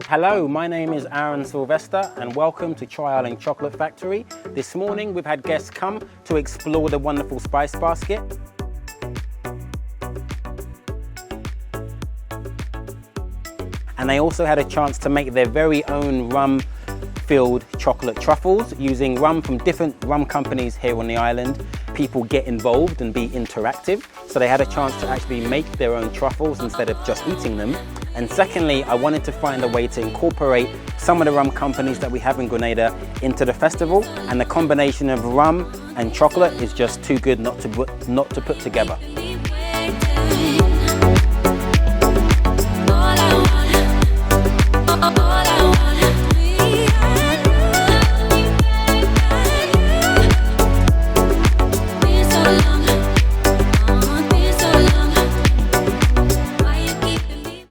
Hello, my name is Aaron Sylvester and welcome to Tri-Island Chocolate Factory. This morning we've had guests come to explore the wonderful spice basket. And they also had a chance to make their very own rum-filled chocolate truffles using rum from different rum companies here on the island. People get involved and be interactive, so they had a chance to actually make their own truffles instead of just eating them. And secondly, I wanted to find a way to incorporate some of the rum companies that we have in Grenada into the festival, and the combination of rum and chocolate is just too good not to put together.